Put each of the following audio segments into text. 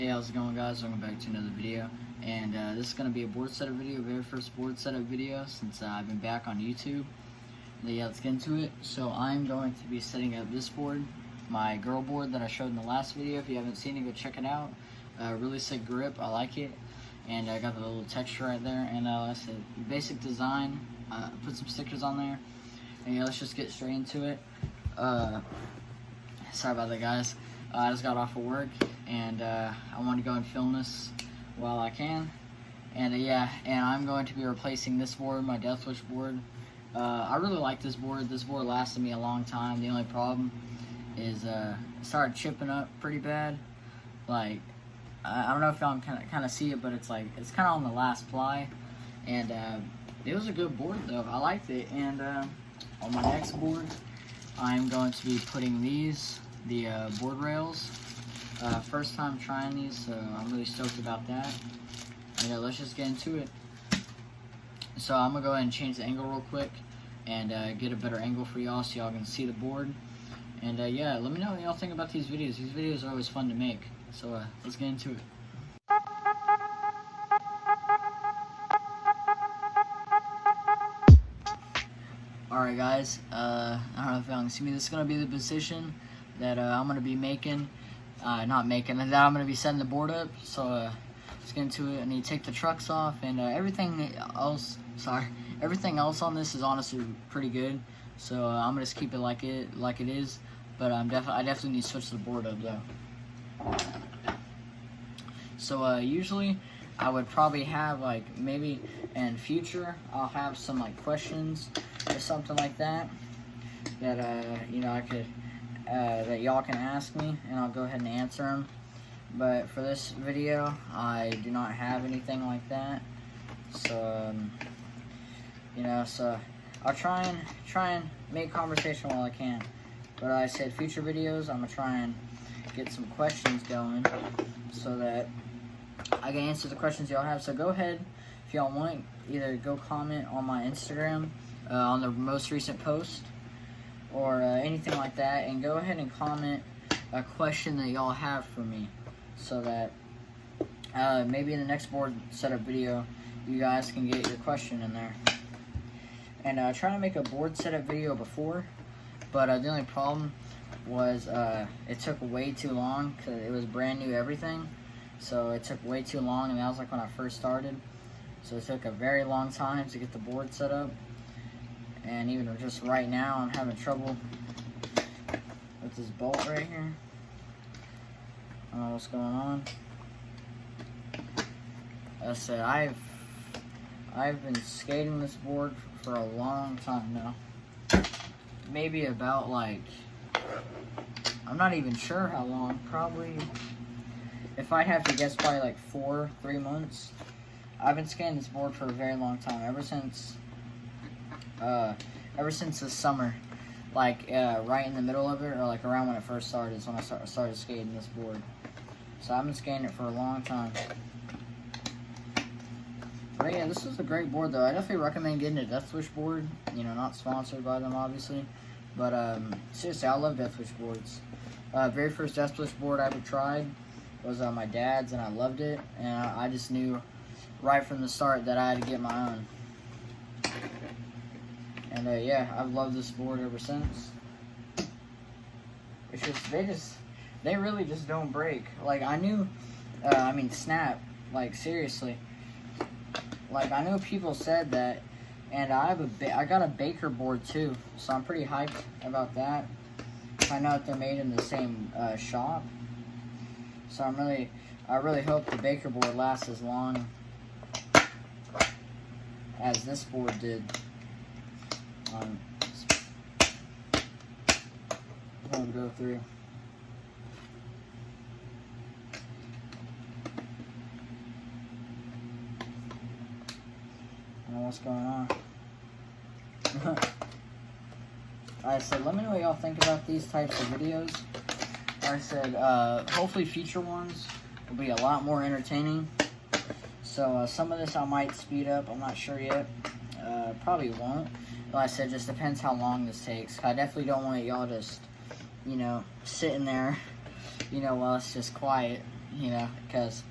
Hey, how's it going, guys? Welcome back to another video. And this is going to be a board setup video, very first board setup video since I've been back on YouTube. Yeah, let's get into it. So I'm going to be setting up this board, my girl board that I showed in the last video. If you haven't seen it, go check it out. Really sick grip, I like it. And I got the little texture right there. And like I said, basic design, put some stickers on there. And yeah, let's just get straight into it. Sorry about that, guys. I just got off of work, and I want to go and film this while I can. And yeah, and I'm going to be replacing this board, my Death Wish board. I really like this board. This board lasted me a long time. The only problem is it started chipping up pretty bad. Like, I don't know if y'all can kind of see it, but it's like it's kind of on the last ply. And it was a good board though. I liked it. And on my next board, I'm going to be putting the board rails. First time trying these, so I'm really stoked about that. And yeah, let's just get into it. So I'm gonna go ahead and change the angle real quick and get a better angle for y'all so y'all can see the board. And yeah, let me know what y'all think about these videos. These videos are always fun to make. So let's get into it. Alright guys, I don't know if y'all can see me. This is going to be the position that I'm going to be making, that I'm going to be setting the board up. So let's get into it. I need to take the trucks off, and everything else on this is honestly pretty good. So I'm going to just keep it like it is, but I definitely need to switch the board up though. So usually I would probably have, like, maybe in future I'll have some like questions or something like that you know, I could that y'all can ask me, and I'll go ahead and answer them. But for this video, I do not have anything like that. So you know, so I'll try and make conversation while I can. But like I said, future videos, I'm gonna try and get some questions going so that I can answer the questions y'all have. So go ahead, if y'all want, either go comment on my Instagram on the most recent post or anything like that, and go ahead and comment a question that y'all have for me, so that maybe in the next board setup video you guys can get your question in there. And I tried to make a board setup video before, but the only problem was it took way too long because it was brand new everything. So it took way too long, and that was like when I first started. So it took a very long time to get the board set up. And even just right now, I'm having trouble with this bolt right here. I don't know what's going on. As I said, I've been skating this board for a long time now. Maybe about, like, I'm not even sure how long. Probably, if I have to guess, probably like 3 months. I've been skating this board for a very long time, ever since this summer, like right in the middle of it, or like around when it first started, is when I started skating this board. So I've been skating it for a long time. But yeah, this is a great board though. I definitely recommend getting a Death Wish board. You know, not sponsored by them obviously, but seriously, I love Death Wish boards. Very first Death Wish board I ever tried was my dad's, and I loved it, and I just knew right from the start that I had to get my own. And yeah, I've loved this board ever since. It's just, they really just don't break. Like, I knew, I mean, snap, like, seriously. Like, I know people said that, and I got a Baker board too, so I'm pretty hyped about that. I know that they're made in the same shop. So I really hope the Baker board lasts as long as this board did. I'll go through. I don't know what's going on. I said, let me know what y'all think about these types of videos. I said, hopefully future ones will be a lot more entertaining. So some of this I might speed up. I'm not sure yet. Probably won't. Like I said, just depends how long this takes. I definitely don't want y'all just, you know, sitting there, you know, while it's just quiet. because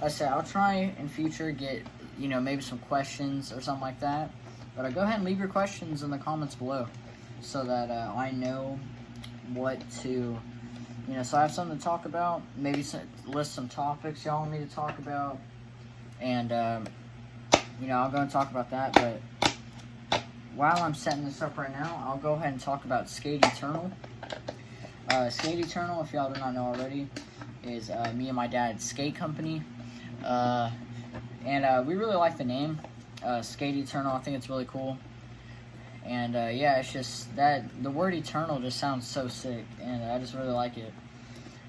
like I said, I'll try in future get, maybe some questions or something like that. But go ahead and leave your questions in the comments below so that I know what to, so I have something to talk about. Maybe list some topics y'all want me to talk about. And, I'll go and talk about that. But while I'm setting this up right now, I'll go ahead and talk about Skate Eternal. Skate Eternal, if y'all do not know already, is me and my dad's skate company. And we really like the name, Skate Eternal. I think it's really cool. And yeah, it's just that the word eternal just sounds so sick, and I just really like it.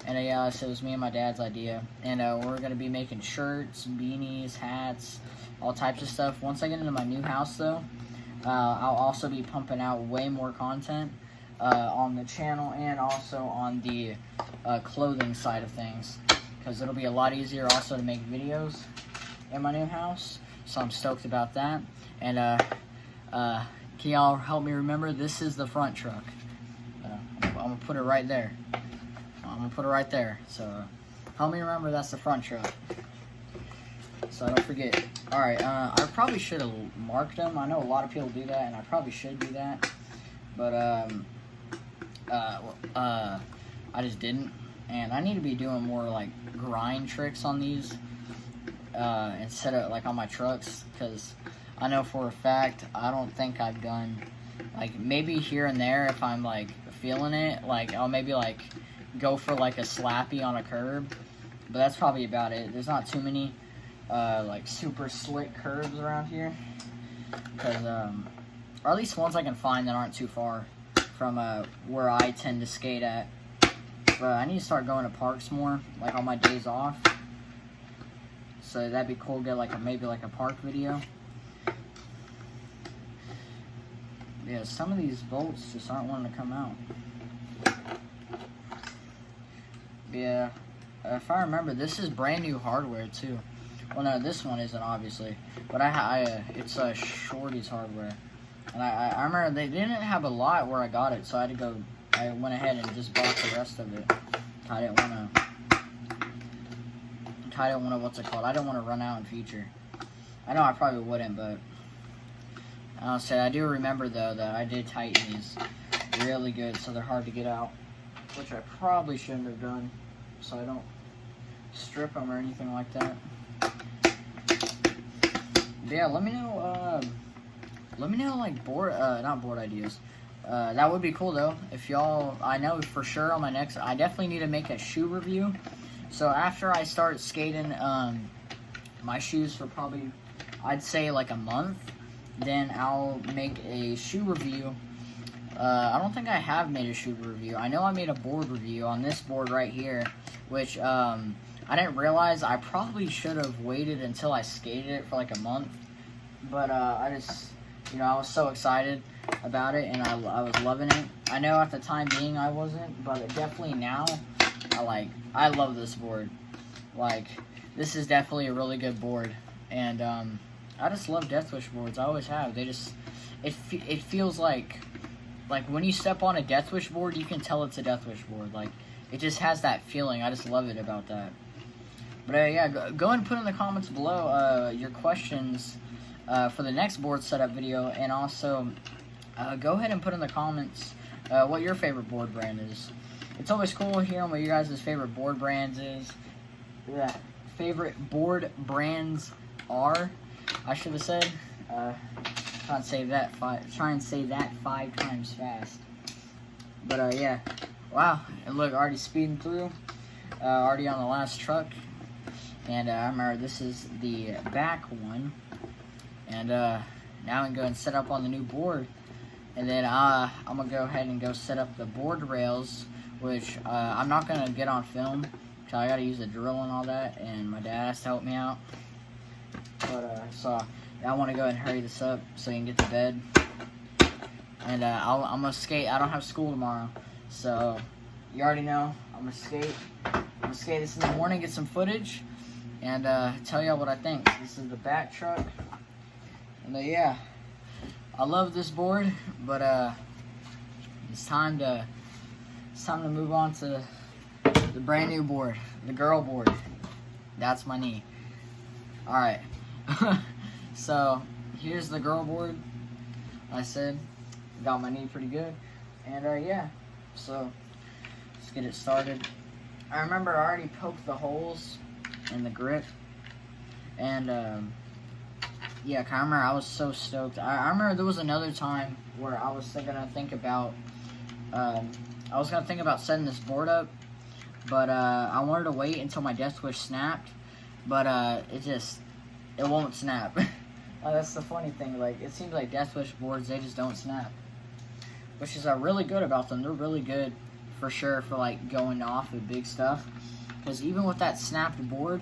And yeah, so it was me and my dad's idea. And we're going to be making shirts, beanies, hats, all types of stuff. Once I get into my new house, though, I'll also be pumping out way more content on the channel and also on the clothing side of things. Because it'll be a lot easier also to make videos in my new house. So I'm stoked about that. And can y'all help me remember? This is the front truck. I'm going to put it right there. I'm going to put it right there. So help me remember that's the front truck, so I don't forget. Alright, I probably should have marked them. I know a lot of people do that, and I probably should do that. But I just didn't. And I need to be doing more like grind tricks on these instead of like on my trucks, because I know for a fact I don't think I've done, like, maybe here and there if I'm like feeling it, like I'll maybe like go for like a slappy on a curb, but that's probably about it. There's not too many like super slick curbs around here, because or at least ones I can find that aren't too far from where I tend to skate at. But I need to start going to parks more, like on my days off. So that'd be cool to get like maybe like a park video. Yeah, some of these bolts just aren't wanting to come out. Yeah, if I remember, this is brand new hardware too. Well, no, this one isn't obviously, but it's Shorty's hardware, and I remember they didn't have a lot where I got it, so I went ahead and just bought the rest of it. I didn't want to, what's it called? I didn't want to run out in future. I know I probably wouldn't, but I'll say I do remember though that I did tighten these really good, so they're hard to get out, which I probably shouldn't have done, so I don't strip them or anything like that. But yeah, let me know like not board ideas. That would be cool though. If y'all, I know for sure on my next, I definitely need to make a shoe review. So after I start skating my shoes for probably, I'd say like a month, then I'll make a shoe review. I don't think I have made a shoe review. I know I made a board review on this board right here, which I didn't realize I probably should have waited until I skated it for like a month. But I just, I was so excited about it, and I was loving it. I know at the time being I wasn't, but definitely now, I love this board. Like, this is definitely a really good board, and I just love Deathwish boards. I always have. They just, it feels like when you step on a Deathwish board, you can tell it's a Deathwish board. Like, it just has that feeling. I just love it about that. But yeah, go ahead and put in the comments below your questions for the next board setup video, and also go ahead and put in the comments what your favorite board brand is. It's always cool hearing what you guys' favorite board brands is. Yeah, favorite board brands are, I should have said. Try and say that 5 times fast. But yeah, wow, and look, already speeding through, already on the last truck. And I remember this is the back one. And now I'm going to go and set up on the new board. And then I'm going to go ahead and go set up the board rails, which I'm not going to get on film, because I got to use a drill and all that, and my dad has to help me out. But so I want to go ahead and hurry this up so you can get to bed. And I'm going to skate. I don't have school tomorrow, so you already know I'm going to skate. I'm going to skate this in the morning, get some footage, and tell y'all what I think. This is the back truck. And yeah, I love this board, but it's time to move on to the brand new board, the girl board. That's my knee. Alright. So, here's the girl board. I said, got my knee pretty good. And, yeah. So, let's get it started. I remember I already poked the holes in the grip. And, yeah, I remember I was so stoked. I remember there was another time where I was gonna think about setting this board up, but I wanted to wait until my Death Wish snapped, but it won't snap. That's the funny thing. Like, it seems like Death Wish boards, they just don't snap, which is really good about them. They're really good for sure for like going off of big stuff, because even with that snapped board,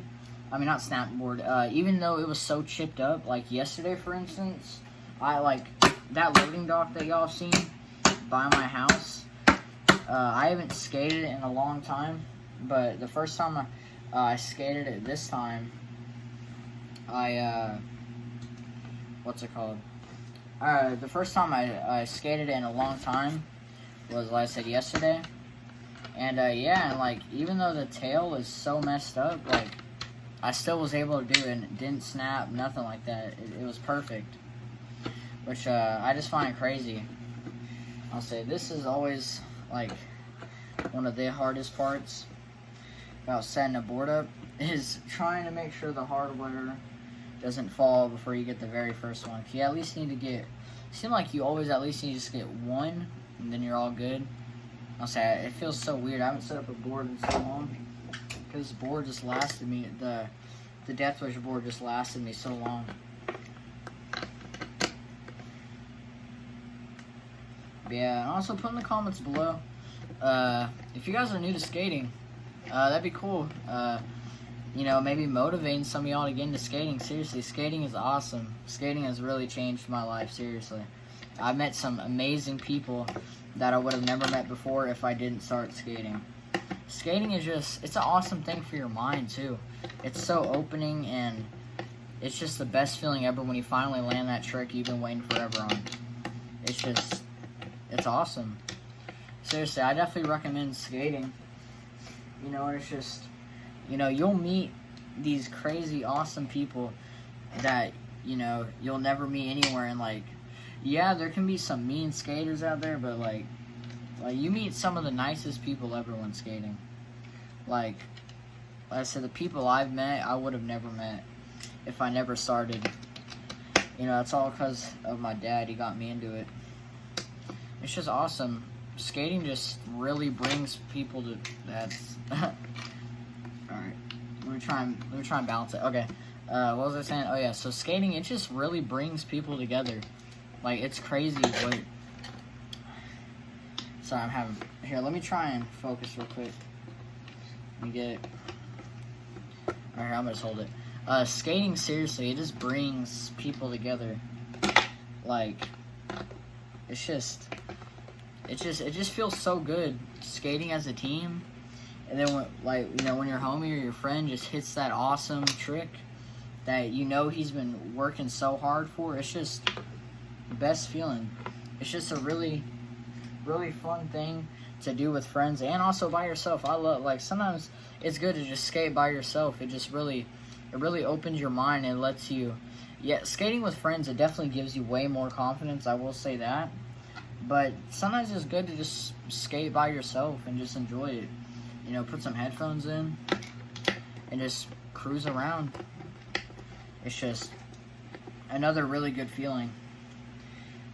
I mean, not snapped board, even though it was so chipped up, like yesterday, for instance, I like that loading dock that y'all have seen by my house. I haven't skated it in a long time, but the first time I skated it this time, what's it called? The first time I skated it in a long time was, like I said, yesterday. And, yeah, and, like, even though the tail is so messed up, like, I still was able to do it, and it didn't snap, nothing like that. It was perfect, which I just find crazy. I'll say this is always like one of the hardest parts about setting a board up, is trying to make sure the hardware doesn't fall before you get the very first one. You at least need to get, seem like you always at least need to just get one, and then you're all good. I'll say it feels so weird. I haven't set up a board in so long, because this board just lasted me, the Death Wish board just lasted me so long. But yeah, and also put in the comments below, if you guys are new to skating, that'd be cool. You know, maybe motivating some of y'all to get into skating. Seriously, skating is awesome. Skating has really changed my life, seriously. I've met some amazing people that I would have never met before if I didn't start skating. Skating is just, it's an awesome thing for your mind, too. It's so opening, and it's just the best feeling ever when you finally land that trick you've been waiting forever on. It's just, it's awesome. Seriously, I definitely recommend skating. You know, it's just, you know, you'll meet these crazy, awesome people that, you know, you'll never meet anywhere. And, like, yeah, there can be some mean skaters out there, but, like you meet some of the nicest people ever when skating. Like I said, the people I've met, I would have never met if I never started. You know, it's all because of my dad. He got me into it. It's just awesome. Skating just really brings people to, that's, alright, let me try and balance it. Okay, what was I saying? Oh yeah, so skating, it just really brings people together. Like, it's crazy what, sorry, I'm having, here, let me try and focus real quick. Let me get it. Alright, I'm gonna just hold it. Skating, seriously, it just brings people together. Like, it just feels so good skating as a team. And then when, like, you know, when your homie or your friend just hits that awesome trick that you know he's been working so hard for, it's just the best feeling. It's just a really, really fun thing to do with friends and also by yourself. I love, like, sometimes it's good to just skate by yourself. It just really, it really opens your mind and lets you, yeah, skating with friends, it definitely gives you way more confidence, I will say that. But sometimes it's good to just skate by yourself and just enjoy it. You know, put some headphones in and just cruise around. It's just another really good feeling.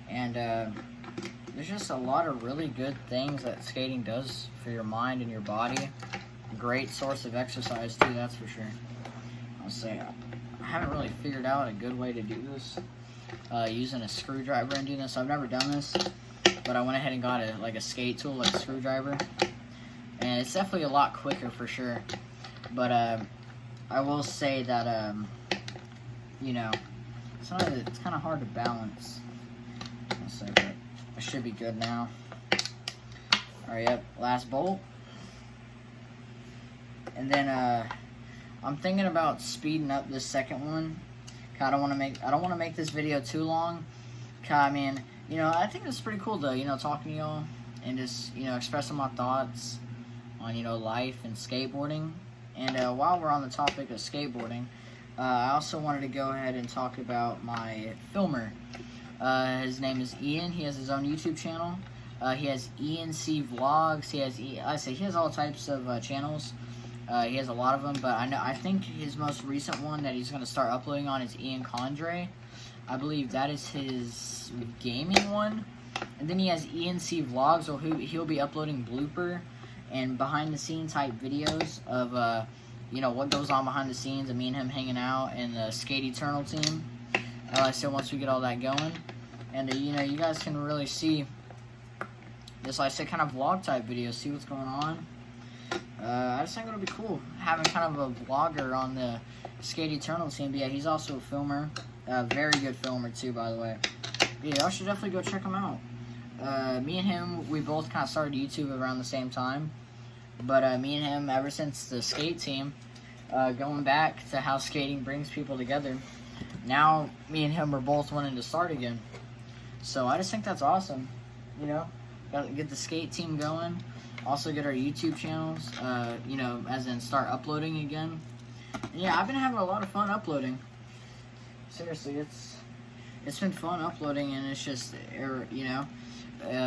And there's just a lot of really good things that skating does for your mind and your body. Great source of exercise too, that's for sure. I'll say I haven't really figured out a good way to do this. Using a screwdriver and doing this. I've never done this, but I went ahead and got a skate tool, like a screwdriver, and it's definitely a lot quicker for sure. But I will say that you know, it's kind of hard to balance. Let's see, but I should be good now. All right, yep, last bolt, and then I'm thinking about speeding up this second one. I don't want to make this video too long. I mean, you know, I think it's pretty cool to, you know, talking to y'all and just, you know, expressing my thoughts on, you know, life and skateboarding. And while we're on the topic of skateboarding, I also wanted to go ahead and talk about my filmer. His name is Ian. He has his own YouTube channel. He has ENC Vlogs. He has all types of channels. He has a lot of them, but I think his most recent one that he's going to start uploading on is Ian Condre. I believe that is his gaming one. And then he has ENC Vlogs, so he'll be uploading blooper and behind-the-scenes type videos of, what goes on behind the scenes, and me and him hanging out, and the Skate Eternal team. So once we get all that going, and, you guys can really see, just like I said, kind of vlog-type videos, see what's going on. I just think it'll be cool having kind of a vlogger on the Skate Eternal team. But yeah, he's also a filmer. Very good filmer, too, by the way. Yeah, y'all should definitely go check him out. Me and him, we both kind of started YouTube around the same time. But me and him, ever since the skate team, going back to how skating brings people together, now me and him are both wanting to start again. So I just think that's awesome. Gotta get the skate team going. Also get our YouTube channels, as in start uploading again. And yeah, I've been having a lot of fun uploading. Seriously, it's been fun uploading, and it's just,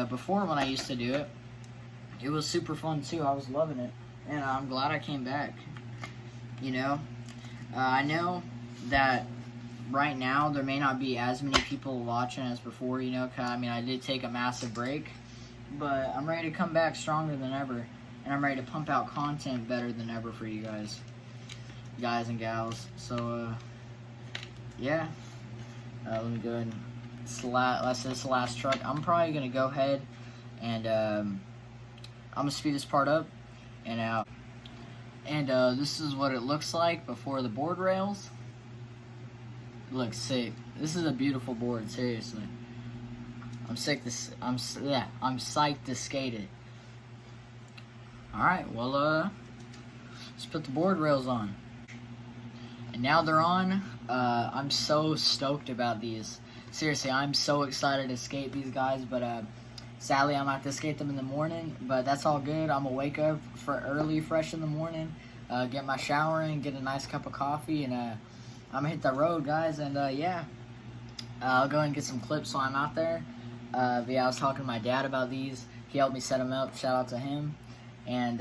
before when I used to do it, it was super fun too. I was loving it, and I'm glad I came back. I know that right now there may not be as many people watching as before, 'cause I did take a massive break, but I'm ready to come back stronger than ever, and I'm ready to pump out content better than ever for you guys and gals. So yeah, let me go ahead and this is the last truck. I'm probably gonna go ahead and I'm gonna speed this part up and out. And this is what it looks like before the board rails. It looks sick. This is a beautiful board, seriously. I'm psyched to skate it. Alright, well, let's put the board rails on. And now they're on. I'm so stoked about these. Seriously, I'm so excited to skate these guys, but sadly I'm not to skate them in the morning, but that's all good. I'm gonna wake up fresh in the morning, get my shower in, get a nice cup of coffee, and I'm gonna hit the road, guys. And yeah, I'll go and get some clips while I'm out there. But yeah, I was talking to my dad about these. He helped me set them up. Shout out to him. And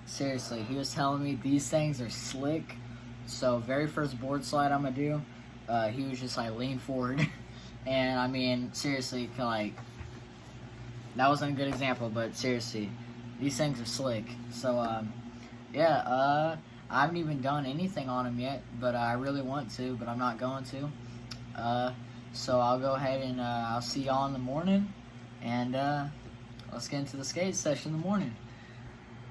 seriously, he was telling me these things are slick. So very first board slide I'm gonna do, he was just like, lean forward. And seriously, like, that wasn't a good example, but seriously, these things are slick. So yeah, I haven't even done anything on them yet, but I really want to, but I'm not going to. So I'll go ahead and I'll see y'all in the morning, and let's get into the skate session in the morning.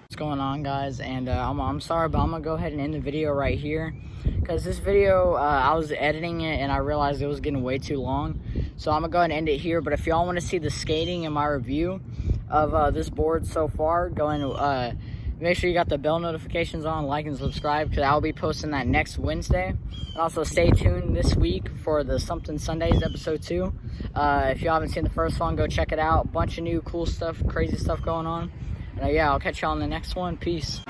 What's going on, guys? And I'm sorry, but I'm gonna go ahead and end the video right here, because this video, I was editing it and I realized it was getting way too long, so I'm gonna go ahead and end it here. But if y'all want to see the skating and my review of this board so far, go and make sure you got the bell notifications on, like and subscribe, because I'll be posting that next Wednesday. And also stay tuned this week for the Something Sundays episode 2. If y'all haven't seen the first one, go check it out. Bunch of new cool stuff, crazy stuff going on. Yeah, I'll catch y'all on the next one. Peace.